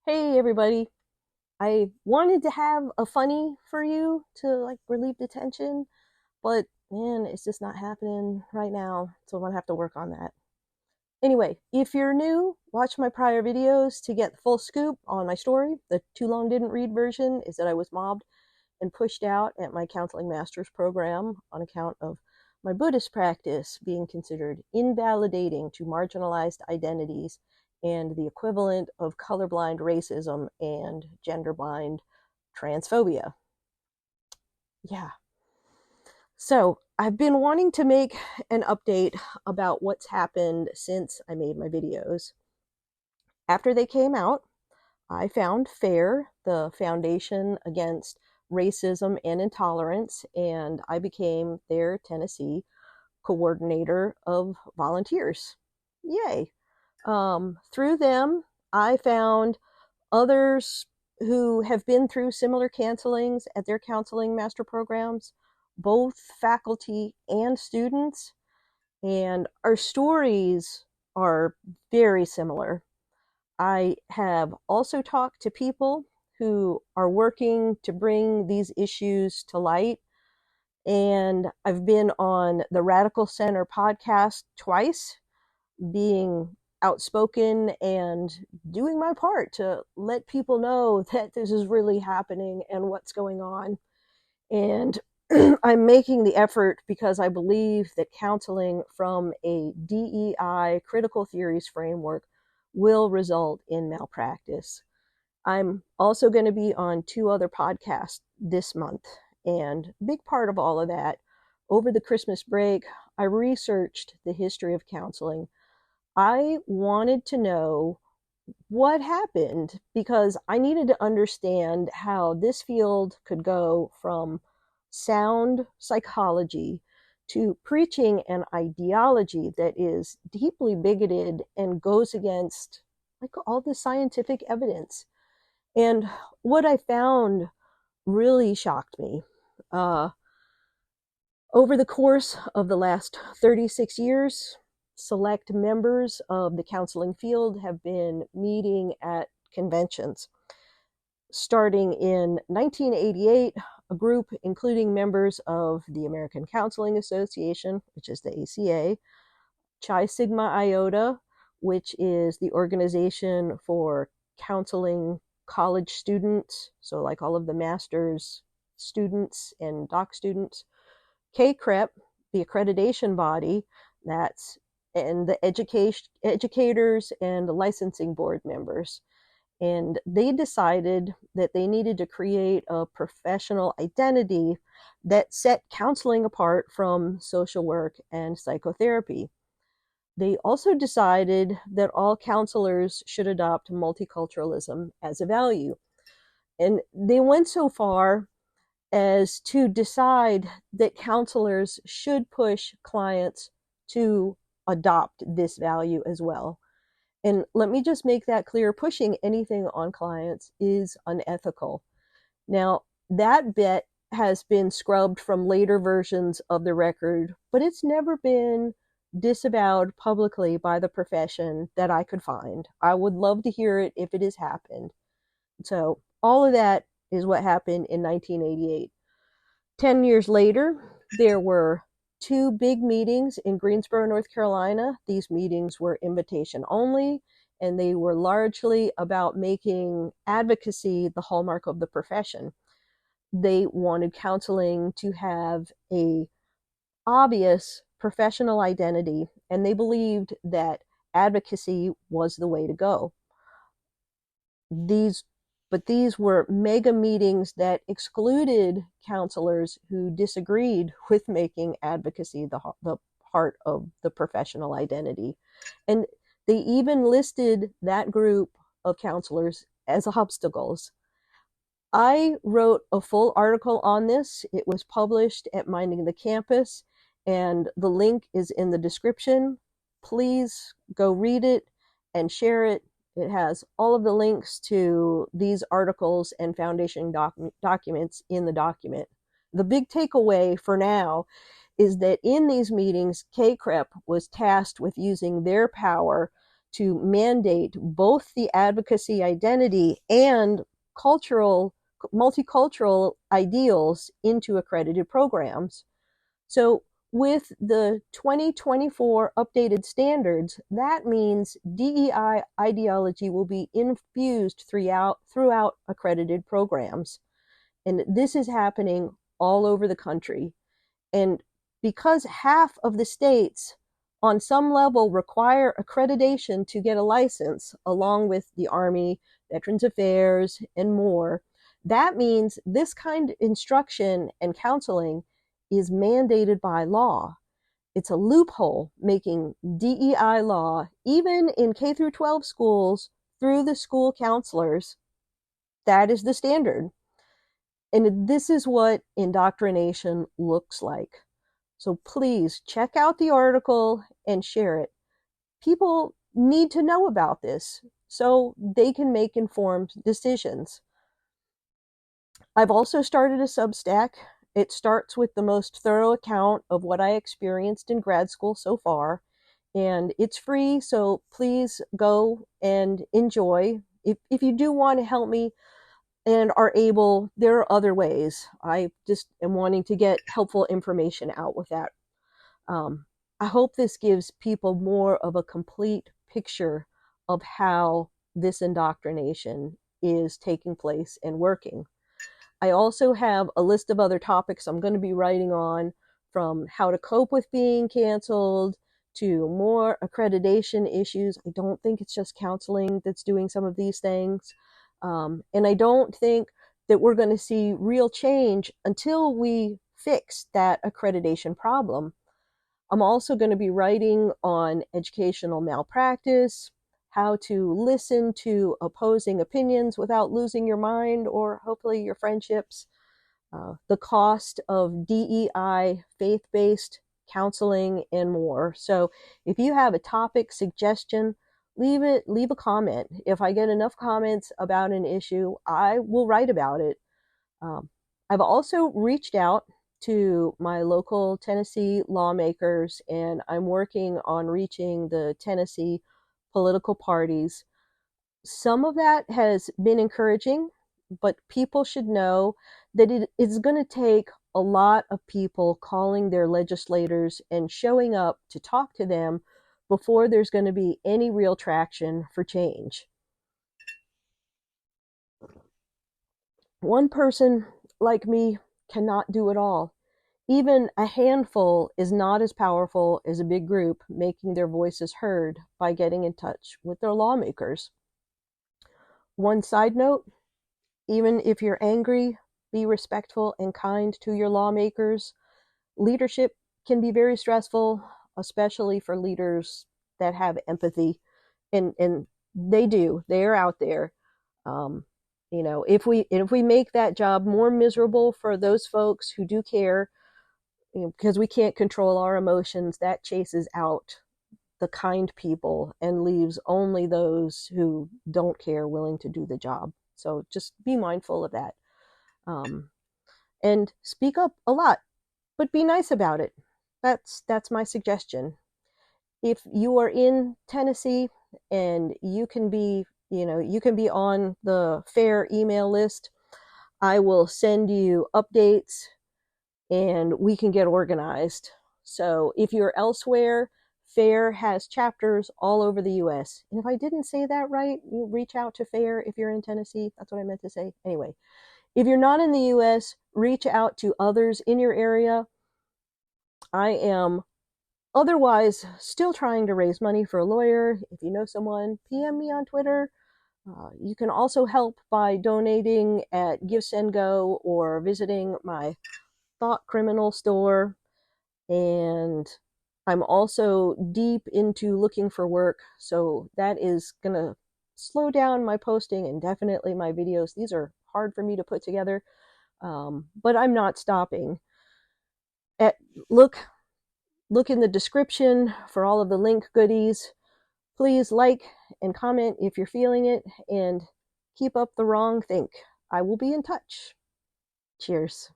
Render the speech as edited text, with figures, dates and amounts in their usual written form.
Hey everybody. I wanted to have a funny for you to relieve the tension, but man, it's just not happening right now. So I'm gonna have to work on that. Anyway, if you're new, watch my prior videos to get the full scoop on my story. The too long didn't read version is that I was mobbed and pushed out at my counseling master's program on account of my Buddhist practice being considered invalidating to marginalized identities and the equivalent of colorblind racism and genderblind transphobia. Yeah. So I've been wanting to make an update about what's happened since I made my videos. After they came out, I found FAIR, the Foundation Against Racism and Intolerance, and I became their Tennessee coordinator of volunteers. Yay. Through them, I found others who have been through similar counselings at their counseling master programs, both faculty and students, and our stories are very similar. I have also talked to people who are working to bring these issues to light. And I've been on the Radical Center podcast twice, being outspoken and doing my part to let people know that this is really happening and what's going on. And I'm making the effort because I believe that counseling from a DEI critical theories framework will result in malpractice. I'm also going to be on two other podcasts this month. And a big part of all of that, over the Christmas break, I researched the history of counseling. I wanted to know what happened because I needed to understand how this field could go from sound psychology to preaching an ideology that is deeply bigoted and goes against all the scientific evidence. And what I found really shocked me. Uh, Over the course of the last 36 years, select members of the counseling field have been meeting at conventions. Starting in 1988, a group including members of the American Counseling Association, which is the ACA, Chi Sigma Iota, which is the organization for counseling college students, so like all of the master's students and doc students, KCREP, the accreditation body, that's and the educators and the licensing board members. And they decided that they needed to create a professional identity that set counseling apart from social work and psychotherapy. They also decided that all counselors should adopt multiculturalism as a value. And they went so far as to decide that counselors should push clients to adopt this value as well. And let me just make that clear, pushing anything on clients is unethical. Now, that bit has been scrubbed from later versions of the record, but it's never been disavowed publicly by the profession that I could find. I would love to hear it if it has happened. So, all of that is what happened in 1988. 10 years later, there were two big meetings in Greensboro, North Carolina. These meetings were invitation only, and they were largely about making advocacy the hallmark of the profession. They wanted counseling to have a obvious professional identity, and they believed that advocacy was the way to go. These but these were mega meetings that excluded counselors who disagreed with making advocacy the part of the professional identity. And they even listed that group of counselors as obstacles. I wrote a full article on this. It was published at Minding the Campus, and the link is in the description. Please go read it and share it. It has all of the links to these articles and foundation documents in the document. The big takeaway for now is that in these meetings, KCREP was tasked with using their power to mandate both the advocacy identity and multicultural ideals into accredited programs. So with the 2024 updated standards, that means DEI ideology will be infused throughout accredited programs. And this is happening all over the country. And because half of the states on some level require accreditation to get a license, along with the Army, Veterans Affairs, and more, that means this kind of instruction and counseling is mandated by law. It's a loophole making DEI law, even in K through 12 schools, through the school counselors. That is the standard. And this is what indoctrination looks like. So please check out the article and share it. People need to know about this so they can make informed decisions. I've also started a Substack. It starts with the most thorough account of what I experienced in grad school so far, and it's free, so please go and enjoy. If you do want to help me and are able, there are other ways. I just am wanting to get helpful information out with that. I hope this gives people more of a complete picture of how this indoctrination is taking place and working. I also have a list of other topics I'm going to be writing on, from how to cope with being canceled to more accreditation issues. I don't think it's just counseling that's doing some of these things. And I don't think that we're going to see real change until we fix that accreditation problem. I'm also going to be writing on educational malpractice, how to listen to opposing opinions without losing your mind or hopefully your friendships, the cost of DEI, faith-based counseling, and more. So if you have a topic suggestion, leave a comment. If I get enough comments about an issue, I will write about it. I've also reached out to my local Tennessee lawmakers, and I'm working on reaching the Tennessee political parties. Some of that has been encouraging, but people should know that it is going to take a lot of people calling their legislators and showing up to talk to them before there's going to be any real traction for change. One person like me cannot do it all. Even a handful is not as powerful as a big group making their voices heard by getting in touch with their lawmakers. One side note, even if you're angry, be respectful and kind to your lawmakers. Leadership can be very stressful, especially for leaders that have empathy, and they do. They are out there. If we make that job more miserable for those folks who do care, because we can't control our emotions, that chases out the kind people and leaves only those who don't care willing to do the job. So just be mindful of that. And speak up a lot, but be nice about it. That's my suggestion. If you are in Tennessee and you can be on the FAIR email list, I will send you updates and we can get organized. So if you're elsewhere, FAIR has chapters all over the US. And if I didn't say that right, you reach out to FAIR if you're in Tennessee. That's what I meant to say. Anyway, if you're not in the US, reach out to others in your area. I am otherwise still trying to raise money for a lawyer. If you know someone, PM me on Twitter. You can also help by donating at GiveSendGo or visiting my Thought Criminal store. And I'm also deep into looking for work, so that is going to slow down my posting and definitely my videos. These are hard for me to put together, but I'm not stopping. Look in the description for all of the link goodies. Please like and comment if you're feeling it, and keep up the wrong think. I will be in touch. Cheers.